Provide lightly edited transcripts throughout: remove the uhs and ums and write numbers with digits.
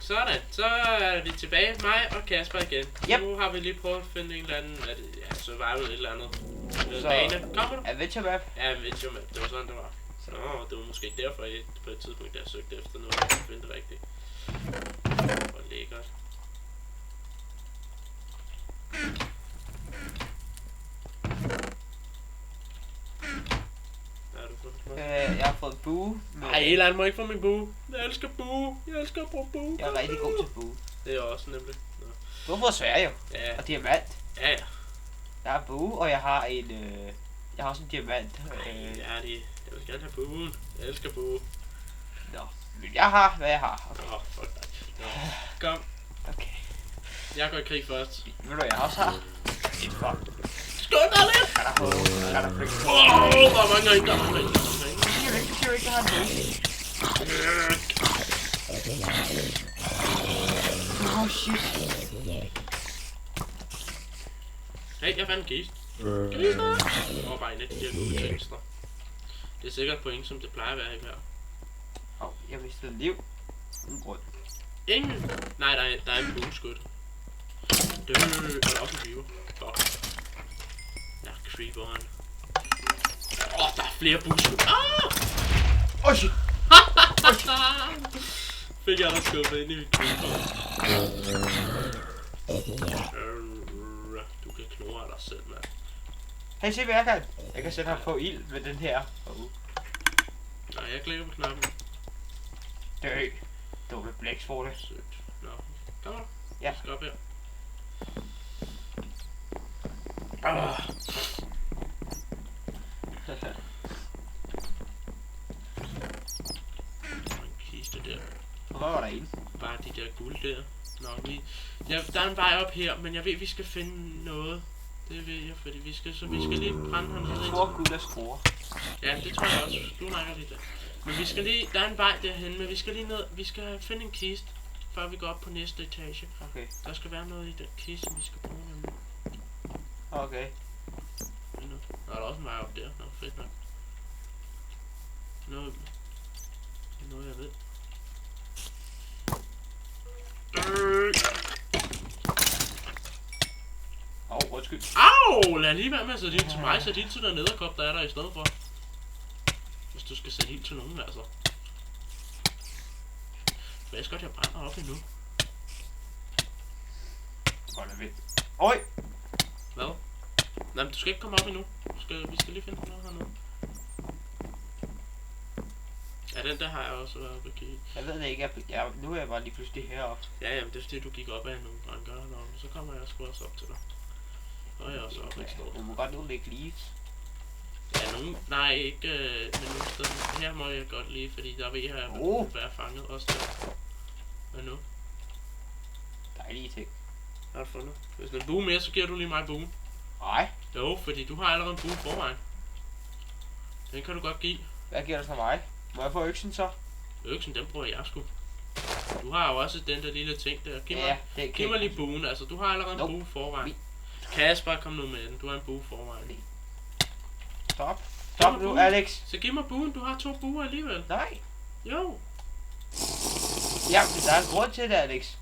Sådan, så er vi tilbage. Mig og Kasper igen. Yep. Nu har vi lige prøvet at finde en eller anden, survival et eller andet. Så, Bane. Kommer du? Adventure map. Ja, Adventure Map. Det var sådan, det var. Nå, det var måske derfor, jeg på et tidspunkt, der søgte efter noget, jeg kunne finde det rigtigt. Hvor lækkert. Hvad har du fundet for noget? Jeg har fået bue. Ej, Elan må ikke få min bue. Jeg elsker bue. Jeg elsker at bruge bue. Jeg er rigtig god til bue. Det er jeg også nemlig. Nå. Du har fået svær jo. Ja, Og diamant. ja. Jeg har bue, og jeg har en... jeg har også en diamant. Ja, jeg vil gerne have buen. Jeg elsker bue. Nå. Men jeg har, hvad jeg har. Okay. Åh, fuck dig. Nå. Kom, Okay. jeg går i krig først. Ved du, hvad jeg også har? Et fuck. Skål dig lidt! Er der på? Er der frik? Der er mange der er mange Jeg siger ikke, jeg har en bue. Oh shit. Hey, jeg fandt en kiste. Gister! Bare en af de der gode tekster. Det er sikkert point, som det plejer at være i hver. Hov, jeg mistede liv. En grund. Ingen! Nej, der er en bueskud. Det er også en creeper. Fuck. Ja, creeperen. Der er flere bueskud. Oh shit. Fik jeg da skubbet ind i mit creeper. Du kan knurre dig selv, mand. Hey, se hvad jeg kan. Jeg kan sætte ham på ild med den her. Nej, jeg klikker på knappen. Dø. Dumme blæksvorte. Sødt. Nå, kom her. Ja. Skal op her. En kiste der. Hvad var der inde? Bare de der guld der. Nå, der er en vej op her, men jeg ved, vi skal finde noget. Det ved jeg, fordi vi skal lige brænde hernede. Jeg tror guld er skruer. Ja, det tror jeg også. Du nakker lige der. Men vi skal lige, der er en vej derhen, men vi skal lige ned, vi skal finde en kiste, før vi går op på næste etage. Okay. Der skal være noget i den kiste, som vi skal bruge nemlig. Okay. Nå, der er også en vej op der. Nå, fedt nok. Noget jeg ved. Undskyld. Au! Lad lige være med at sætte ild til mig. Sæt ild til den nederkop, der er der i stedet for. Hvis du skal sætte ild til nogen, altså. Hvad skal jeg brænder op endnu? Godt at vente. Oj! Hvad? Nej, men du skal ikke komme op endnu. Vi skal lige finde noget hernede. Ja, den der har jeg også været oppe og kigge. Jeg ved det ikke. Nu er jeg bare lige pludselig heroppe. Ja, jamen det er fordi du gik op ad nogle ranker, og så kommer jeg sgu også op til dig. Så er jeg også oppe et sted. Du må godt nu lægge leaves. Ja, nej, ikke men nogle steder. Her må jeg godt lige, fordi der ved jeg, at jeg vil være fanget også der. Hvad nu? Dejlige ting. Hvad har du fundet? Hvis der er en bue mere, så giver du lige mig buen. Nej. Jo, fordi du har allerede en bue forvejen. Den kan du godt give. Hvad giver du så mig? Må jeg få øksen så? Øksen, den bruger jeg sgu. Du har jo også den der lille ting der. Giv mig lige buen, altså du har allerede en bue forvejen. Kasper, kom nu med den. Du har en bue forvejen. Stop. Stop nu, Alex. Så giv mig buen. Du har 2 buer alligevel. Nej. Jo. Ja, men der er en grund til det, Alex.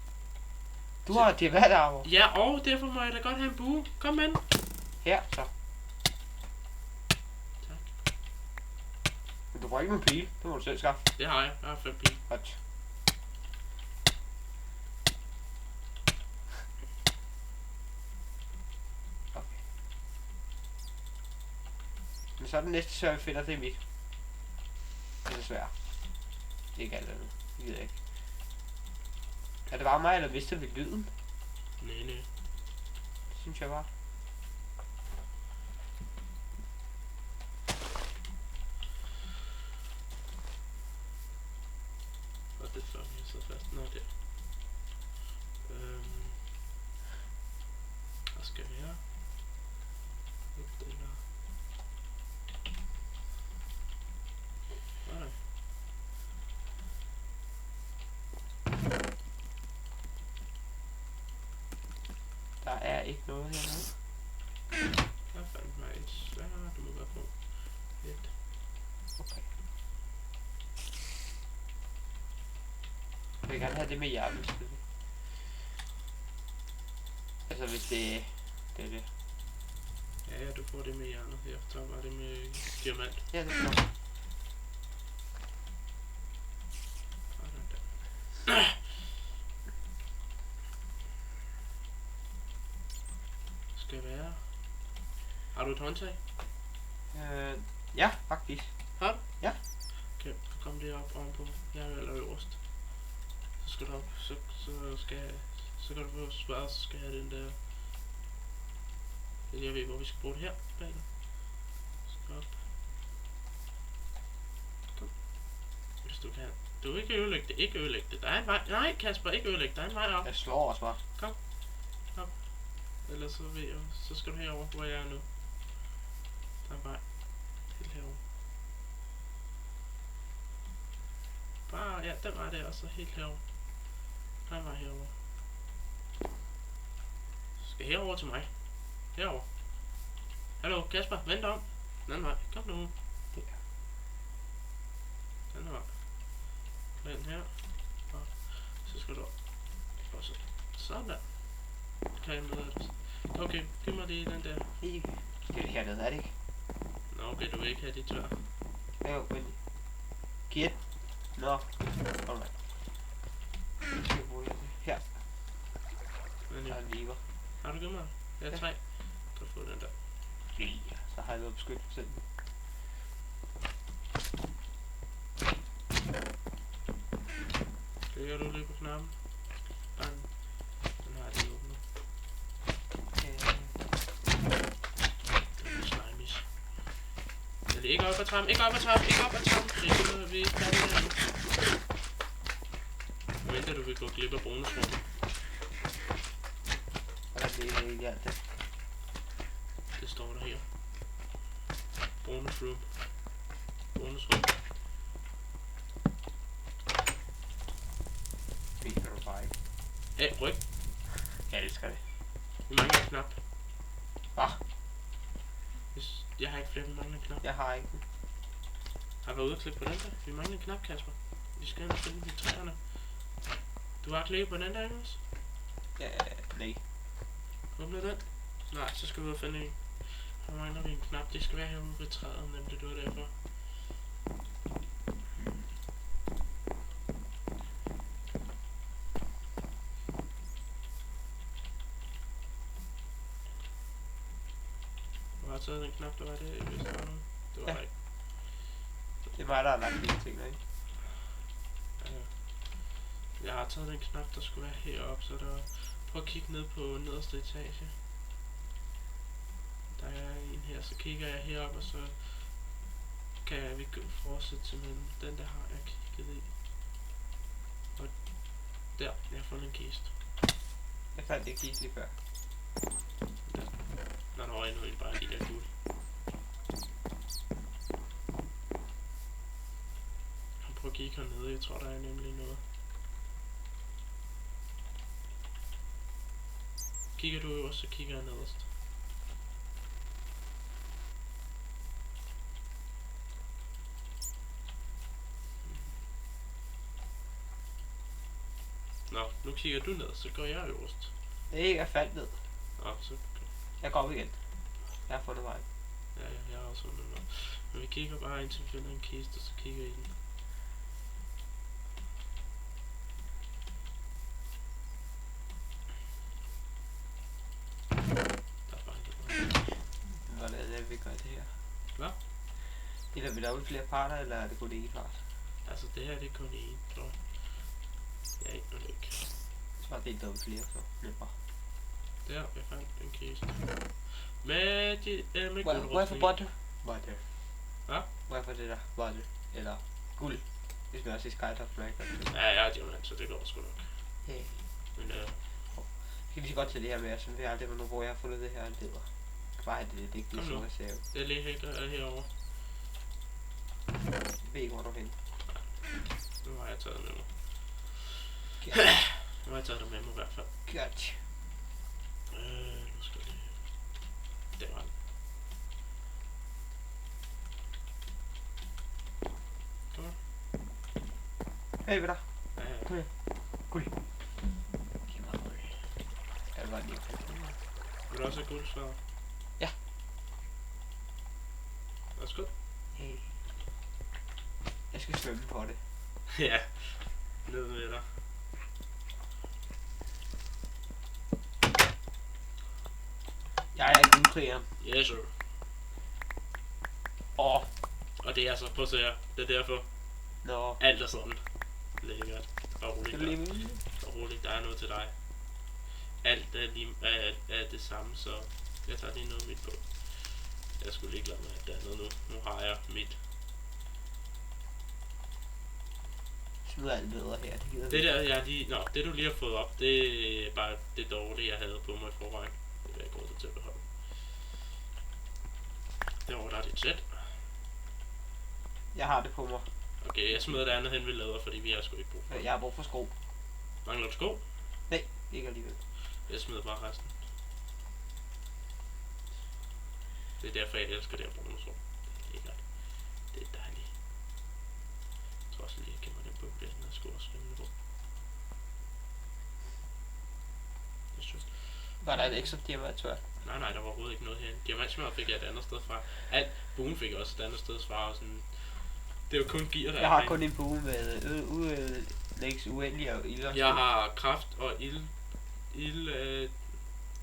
Du har diamantarmor. Ja, og derfor må jeg da godt have en bue. Kom med den. Her, så. Tak. Men du får ikke min pile. Det må du selv skaffe. Det har jeg. Jeg har 5 pile. Godt. Okay. Men så er den næste server, vi finder, det er mit. Det er svært. Det er ikke alt andet. Det gider jeg ikke. Er det bare mig, eller vidste vi lyden? Nej. Det synes jeg bare. Og det er jeg så fast. Nå, der. Hvad skal vi her? Nej. Der er ikke noget hernede. Jeg fandt mig et sværd, du må godt få. Et. Okay. Jeg vil gerne have det med hjernen. Altså hvis det er det. Ja, du får det med hjernet. Jeg tager bare det med diamant. Ja, det er godt. Skal være. Har du et håndtag? Ja, faktisk. Har du? Ja. Okay, så kom det op ovenpå. Jeg er eller øverst. Så skal du op, så kan du få svaret, så skal jeg have den der. Jeg ved, hvor vi skal bruge det her bag dig. Skal op. Kom. Hvis du kan. Du vil ikke ødelægge det, ikke ødelægge det. Der er en vej. Nej, Kasper, ikke ødelægge. Der er en vej op. Jeg slår også bare. Ellers så ved jeg, så skal du herover, hvor jeg er nu. Der er en vej. Helt herover. Bare, ja, den vej der, og så helt herover. Der er en vej herover. Så skal herover til mig. Herover. Hallo, Kasper, vent om. Den anden vej. Kom nu. Ja. Den vej. Den her. Og så skal du op. Og så. Sådan der. Kan jeg med det. Okay, giv mig lige den der. Det er det hernede, er det ikke? Nå, okay, du vil ikke have de tør. Jo, men... Giv. Nå. Alright. Her. Men Der ja. er en lever. Har du givet mig? Ja, Ja. 3. Kan du få den der. Ja, så har jeg noget beskyttet selv. Klikker du lige på knappen? Bang. Den har jeg lige åbnet. Den er slimis. Den er ikke op ad trappen, ikke op ad trappen, ikke op ad trappen. Det er noget, vi kan det nu. Jeg venter, du vil gå glip af bonusrummet. Hvordan det ikke alt det? Det står der her. Bonusroom. Bonusrum. Det kan du bare ikke. Hey, ryk. Jeg elsker det. Vi mangler en knap. Hvad? Jeg har ikke flere, vi mangler en knap. Jeg har ikke den. Har jeg været ude og klikke på den der? Vi mangler en knap, Kasper. Vi skal ind og finde den i træerne. Du har klikket på den der, ikke også? Ja, nej. Åbner den? Nej, så skal vi ud og finde en. Her mangler vi en knap. Det skal være herude ved træet, nemlig det var derfor. Du har taget den knap, der var det, hvis der var noget. Det var Ja. der ikke. Det er mig, der har lagt de ting, ikke? Jeg har taget den knap, der skulle være heroppe, så der... Prøv at kigge ned på nederste etage. Der er en her, så kigger jeg herop, og så kan vi fortsætte simpelthen. Den der har jeg kigget i. Og der, jeg har fundet en kiste. Jeg fandt det kiste lige før. Nå, der var endnu en bare de der guld. Prøv at kigge hernede, jeg tror der er nemlig noget. Kigger du øverst, så kigger jeg nederst. Nå, nu kigger du ned, så går jeg øverst. Det er ikke, jeg faldt ned. Nå, så... Jeg går op igen. Jeg har fundet vej. Ja, jeg har også fundet noget. Men vi kigger bare indtil vi finder en kiste, så kigger I den. Der er bare ikke noget. Hvordan er det, vi gør det her? Hvad? Eller vil der ud flere parter, eller er det kun én part? Altså, det her det er kun én, tror jeg. Ja, ikke noget ikke. Så var det delt flere, så nemmere. Der, jeg fandt en kiste. Med med guldrustning. Hvorfor butter? Butter. Hvad? Hvorfor det der? Butter. Eller guld. Hvis man også i Skytop Minecraft. Ja, jeg er diamant, så det går sgu nok. Hey. Men Jeg kan lige så godt tage det her med, jeg synes, jeg aldrig hvor jeg har fundet det her leder. Bare have det lidt Kom ikke nu. så reserve. det er lige helt herovre. Jeg ved ikke, hvor du er henne. Nu har jeg taget med mig. Nu har jeg taget det med mig i hvert fald. Godt. Nu skal jeg lige... Der var den. Hey, hvad der? Ja, ja. Kom her. Guld. Giv mig guld. Jeg vil godt lige have guld. Vil du også have guldsværd? Ja. Værsgo. Hey. Jeg skal svømme på det. Ja. Ned med dig. Jeg er guldkriger. Yes, sir. Åh. Og det er altså, prøv at se her. Det er derfor. Nå. Alt er sådan. Lækkert. Og roligt. Skal du lige med? Og roligt, der er noget til dig. Alt er, lige, er det samme, så jeg tager lige noget mit på. Jeg skulle lige glad med, at der er noget nu. Nu har jeg mit. Smid alt bedre her. Det gider Det der, jeg lige... Nå, det du lige har fået op, det er bare det dårlige, jeg havde på mig i forvejen. Det er jeg gået til at beholde. Derovre, der er dit sæt. Jeg har det på mig. Okay, jeg smider det andet hen ved lader, fordi vi har sgu ikke brug for det. Jeg har brug for sko. Mangler du sko? Nej, ikke alligevel. Jeg smider bare resten. Det er derfor, jeg elsker det her brune så. Det er lækkert. Det er dejligt. Jeg tror også lige, jeg gemmer den på. Den er sgu også rimelig god. Det synes jeg. Var der et ekstra diamantør? Nej, der var overhovedet ikke noget herinde. Diamantsmør fik jeg et andet sted fra. Alt buen fik jeg også et andet sted fra. Og sådan. Det er jo kun gear, der Jeg er har herinde. kun en bue med udlæggs uendelig og ilder. Jeg har kraft og ild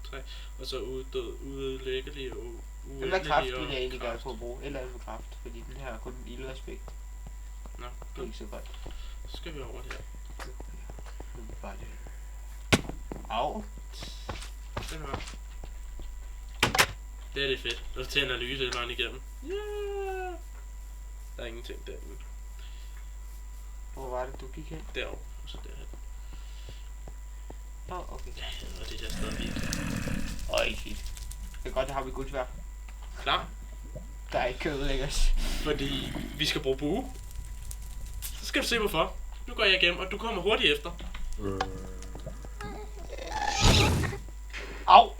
træ, og så udlæggelig og uendelig. Den der kraft og vil jeg egentlig gerne kraft. på at bruge. Eller andet med kraft, fordi den her har kun ildaspekt. Nå, Det er ikke så godt. så skal vi over her. Nu er det bare det. Au. Den her. Det er det fedt. Der er til analyse hele vejen igennem. Yeah! Der er ingenting derinde. Hvor var det, du gik hen? Derovre, og så derhen. Nå, okay. Ja, og det der sted vi Øj, shit. Det er godt, jeg har mit guldsværd. klar. Der er ikke kød lækkers. Fordi vi skal bruge bue. Så skal du se hvorfor. Nu går jeg igennem, og du kommer hurtigt efter. Au!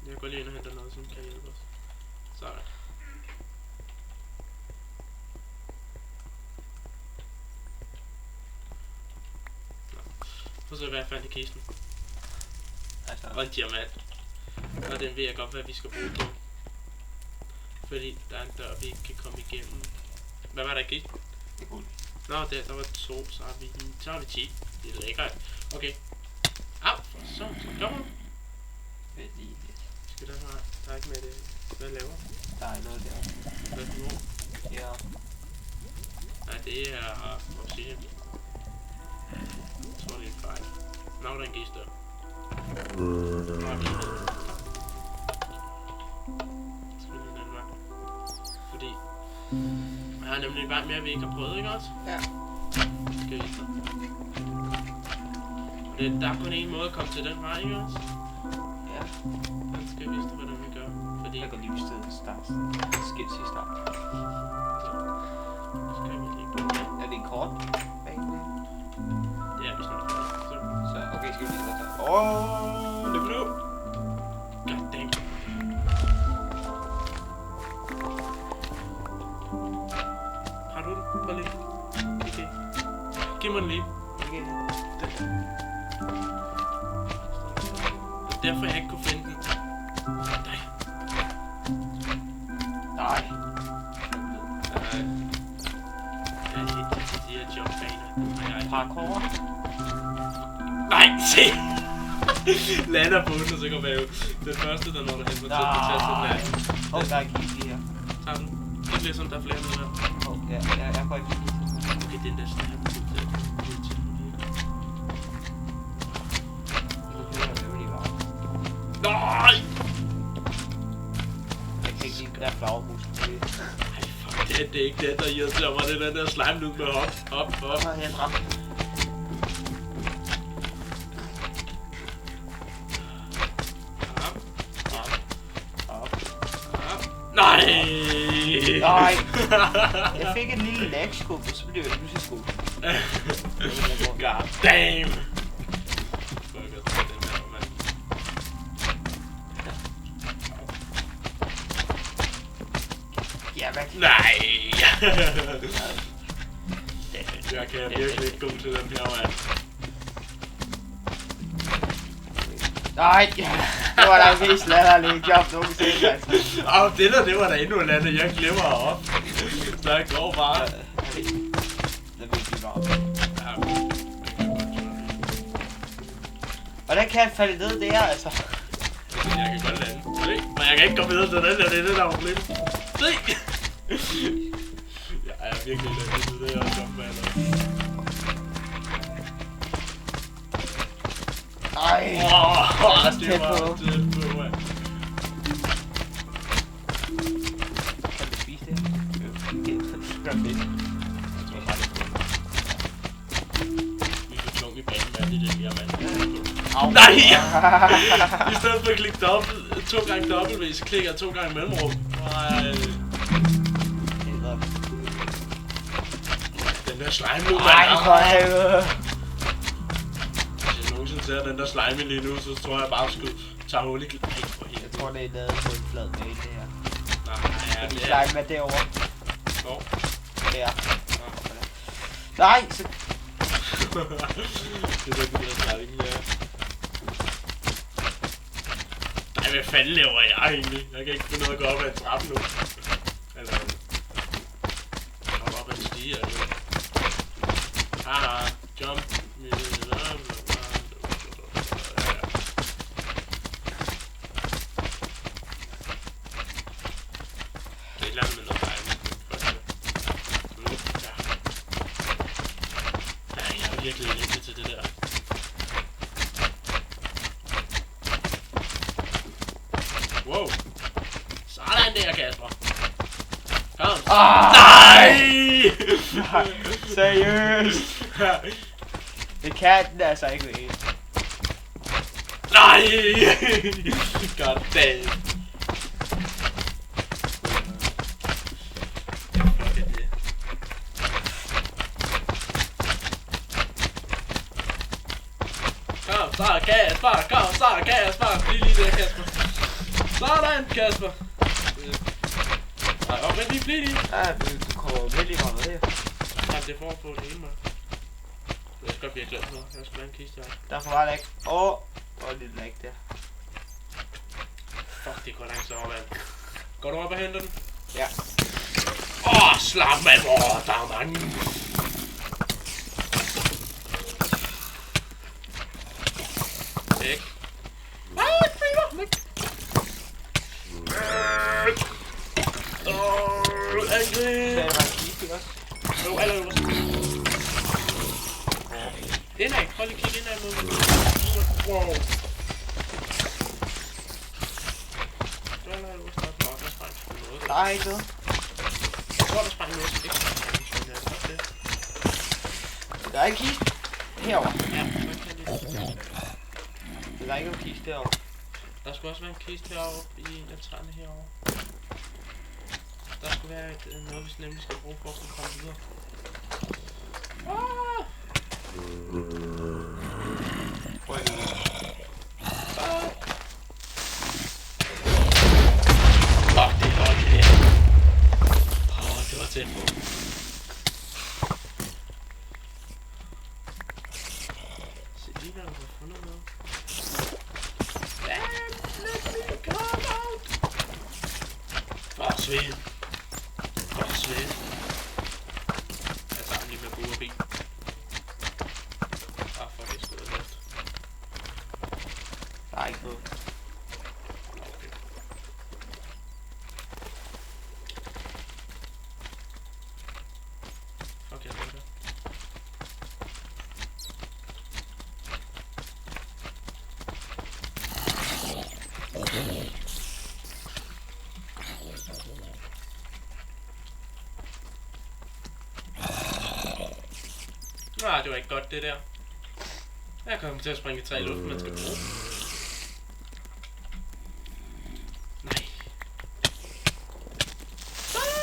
Jeg går lige ind og henter noget, som kan hjælpe os. Sådan. Prøv så hvad jeg fandt i kisten. Altså, Og en diamant. Og den ved jeg godt, hvad vi skal bruge på. Fordi der er en dør, vi ikke kan komme igennem. Hvad var der i kisten? det er guld. Nå, der var 2, så har vi 10. Det er lækkert. Okay. Au, så kommer du. Vent lige lidt. Skal der være? Der er ikke med det. Hvad laver? Der er noget der. Hvad for noget? Ja. Nej, det er obsidian. Jeg tror, det er en fejl. Nå, der er en gist der. Skal vi lige en anden vej? Fordi jeg har nemlig en vej mere, vi ikke har prøvet, ikke også? Ja. Skal vi så? Der er kun en måde at komme til den vej, ikke også? Ja. Den skal vi vise dig, hvordan vi gør. Fordi Jeg går lige i stedet start. Skidt i start. skal vi lige gå ind. Er det en kort? Bane? Det er vi snart færdige. Så. Så, okay, skal vi lige gå der. Åh, Det blev. God damn. Har du den? Prøv lige. Okay. Giv mig den lige. okay. Det er derfor, jeg ikke kunne finde den. Nej. Nej. Jeg er helt til de her jobbaner. Parkour. Nej, se! Lander på den, og så går bagud. Den første, der når der hen, så taster den af. Åh, der er gift i her. Tager den. Det bliver sådan, der er flere med her. Åh, ja, jeg går ikke gift. Okay, den der snap. Nej! Jeg kan ikke lide den der flagermus. Ej, fuck, det er ikke den, der irriterer mig. Det er den der slime nu med hop. Så har jeg ramt. Nej! Nej! Jeg fik en lille lagskub, og så blev jeg pludselig skub. God damn! Fuck, jeg tror, den her, mand. Ja, hvad? Nej! Jeg kan virkelig ikke gå til den her, mand. Nej, det var da mest latterlige job nogensinde, altså. Det der, det var da endnu en anden, jeg glemmer op. Så jeg går bare. Det vil blive meget. Hvordan kan han falde ned der, altså? Jeg kan godt lande. Se, men jeg kan ikke komme videre til den der, det er det der er problemet. Se! Jeg er virkelig landet til det her jumpballer. Ej, det var tæt på, mand. kan du spise det? Gør det. Jeg tror bare, det er godt. Vi er for tung i banen, mand, det er det her, mand. Nej! I stedet for at klikke dobbelt, 2 gange W, så klikker jeg 2 gange mellemrum. Nej. Den der slime nu, mand. Ej, for helvede. Hvis jeg nogensinde ser den der slime lige nu, så tror jeg bare, at jeg tage hul i klikken. Ej, for helvede. Jeg tror, det er lavet på en flad mail, det her. Nej, ja, Fordi det er... slime er derovre. Hvor? Der. Nej, så... Det er da ikke slime, ja. Nej, hvad fanden laver jeg egentlig? Jeg kan ikke finde noget at gå op ad en trappe nu. Eller... Kom op ad en stige, eller... Haha, jump. Det er et eller andet med noget fejl. Nej, jeg er virkelig elendig til det der. Wow. Sådan der, Kasper. Kom. Nej! Seriøst. Det kan den altså ikke være. Nej! God damn. Fuck er det? Kom så, Kasper! Kom så, Kasper! Bliv lige der, Kasper. Sådan, Kasper. Nej, vent lige, bliv lige. Ja, du kommer virkelig meget med det. Jamen, det får på det hele, mand. Jeg skal godt blive glemt noget. Jeg skal have en kiste her. Derfor var det ikke. Åh, lidt lag der. Fuck, det går langt over, mand. Går du op og henter den? Ja. Slap, mand. Der er mange. Væk. Creeper, væk. Angreb. Det var en kiste også. Jo, allerøverst. Indad, prøv lige at kigge indad mod mig. Wow. Der er allerøverst, der er blok, der sprang noget. Der er ikke noget. Jeg tror, der sprang noget, så ikke det. Der er en kiste. Herovre. Ja, hvad kan det? Der er ikke nogen kiste derovre. Der skulle også være en kiste herovre i en af træerne herovre. Der skulle være noget, vi nemlig skal bruge for at kunne komme videre. Prøv lige. Fuck, det er godt det her. Det var tæt på. Se lige, hvad du har fundet noget. Let me come out! Forsvind! Forsvind! Jeg tager den lige med gode bil. Fuck, det er sgu da luft. Der er ikke noget. Okay. Fuck, jeg lukker. Nej, det var ikke godt det der. Jeg kommer til at springe i 3 luft, man skal bruge. Nej. Fuck.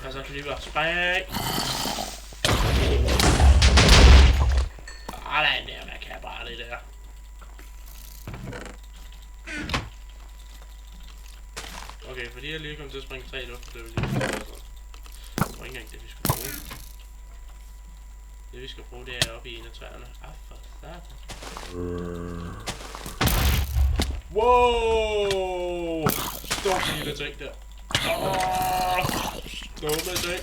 Og så kan lige bare springe. det der. Okay, fordi jeg lige kom til at springe 3 luft, det vil lige sådan. Det var ikke engang det, vi skulle bruge. Det vi skal bruge, det er oppe i en af træerne. For satan. Wow! Stop lille ting der. Dumme ting.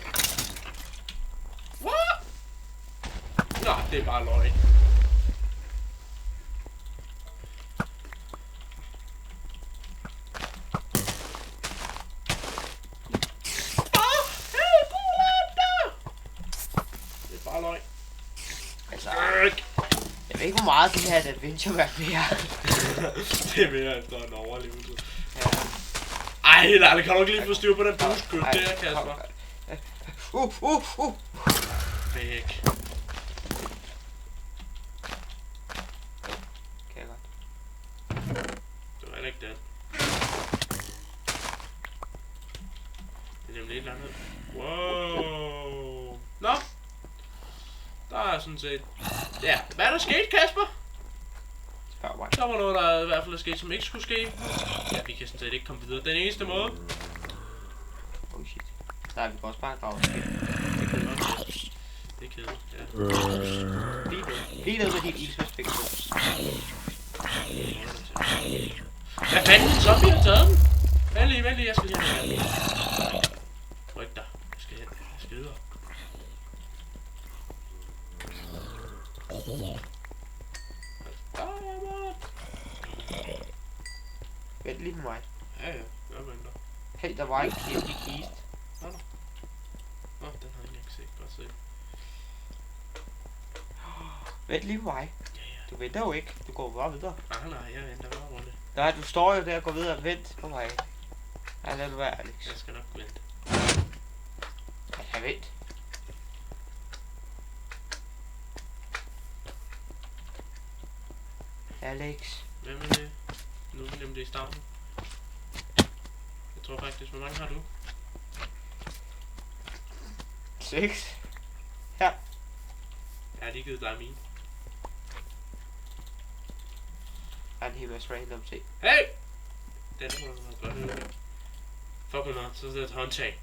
What? Nå, det er bare løgn. Altså, jeg ved ikke, hvor meget det her adventure værd mere. Det er mere efter en overlevelse. Ja. Ej, nej, kan du ikke lige få styr på den boost-kød der, Kasper? Væk. Kan jeg godt. Det var heller ikke den. Det er nemlig et eller andet. Wow. Nå. Der er sådan set... Ja, hvad er der sket, Kasper? Der var noget, der i hvert fald er sket, som ikke skulle ske. Ja, vi kan sådan set ikke komme videre. Den eneste måde. Oh shit. Nej, vi kan også bare grave. Det kan godt. Det er kedeligt, ja. Lige ned med dit isværspæk. Hvad fanden er så, vi har taget den? Vent lige, jeg skal lige have den. Ryk dig. Jeg skal videre. Vent lige med mig. Ja, jeg venter. Hey, der var ikke en kiste. Nå, den har jeg ikke set. Godt set. Vent lige med mig. Ja. Du venter jo ikke. Du går bare videre. Nej, jeg venter bare rundt. Nej, du står jo der og går videre. Vent på mig. Nej, lad du være, Alex. Jeg skal nok vente. Ja, vent. Alex. Hvem er det? Nu er vi nemlig i starten. Jeg tror faktisk, hvor mange har du? 6. Ja. Jeg har lige givet dig mine. Han hiver random til. Hey! Den må du godt høre. Fuck mig, så er det et håndtag.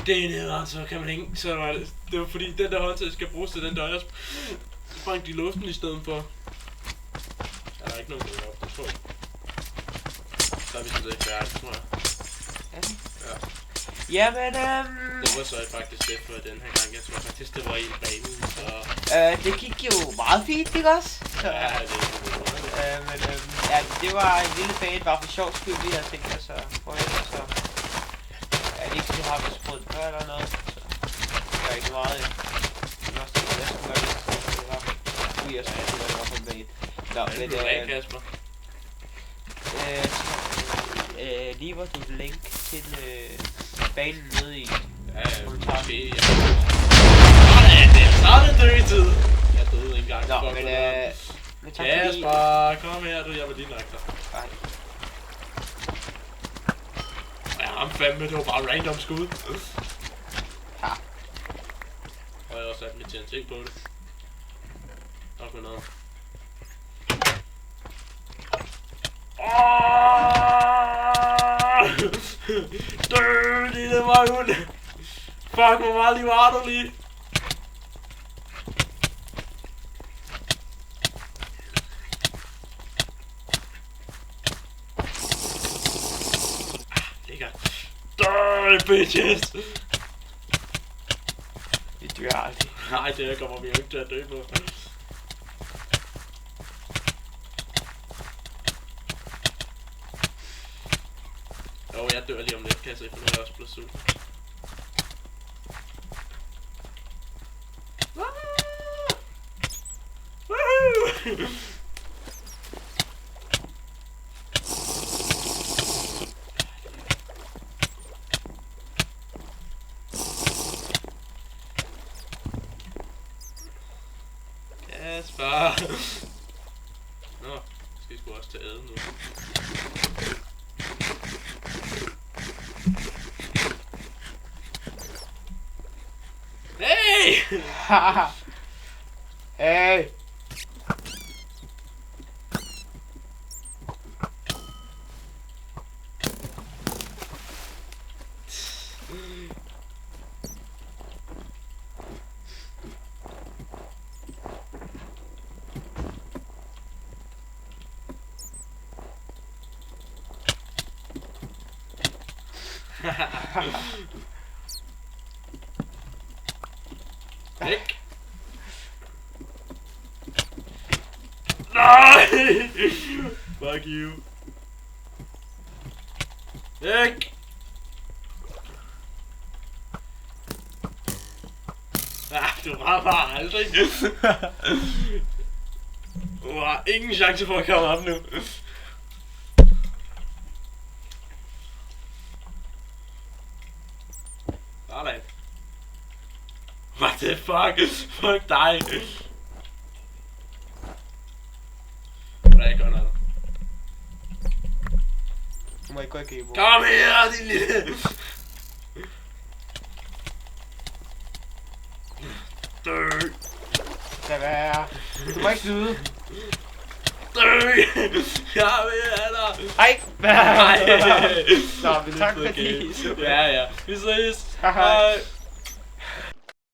Det er nederen, så kan man ikke... Så var det var fordi, den der håndtag skal bruges til den der, jeg sprang i luften i stedet for. Er der ikke nogen, der er oppe på? Så er vi sådan set færdige, tror jeg. Ja. Jamen, Det var så faktisk lidt for den her gang. Jeg tror faktisk, det var en banen, så... det gik jo meget fint, ikke også? Så, Ja, det er men ja, det var en lille bane, bare for sjov skyld, vi havde tænkt os at prøve, så... Ja, det ikke, vi har vist prøvet før eller noget, så... Det gør ikke meget, det var også det, jeg skulle gøre lidt, så det var... Ui, jeg sagde, det var på en bane. Nå, men Kasper. lige hvor du link til banen nede i... Ja, måske, ja. Så er det dødtid. Jeg døde ikke engang. Nå, men Kasper, kom her, du. Jeg vil lige nok dig. Nej. Ja, ham fandme, det var bare random skud. Ja. Og jeg har også sat mit TNT på det. Nok med noget. Død, lille møghund. Fuck, hvor meget liv har du lige? Lækker. Død, bitches. Vi dør aldrig. Nej, det kommer vi jo ikke til at dø på. Jo, jeg dør lige om lidt, kan jeg se, for nu er jeg også blevet sulten. Kasper! Nå, skal I sgu også til æde nu. Hey! Hey! Væk! Nej! Fuck you! Væk! Du rammer aldrig! Du har ingen chance for at komme op nu. Sådan. What the fuck? Fuck dig. Hvad er godt nok? Du må ikke gå i game. Kom her, din lille. Dø. Lad være. Du må ikke skyde. Dø. Jeg vil have dig. Ej. Nej. Nå, men tak fordi I så. Ja, ja. Vi ses. Hej. Hej.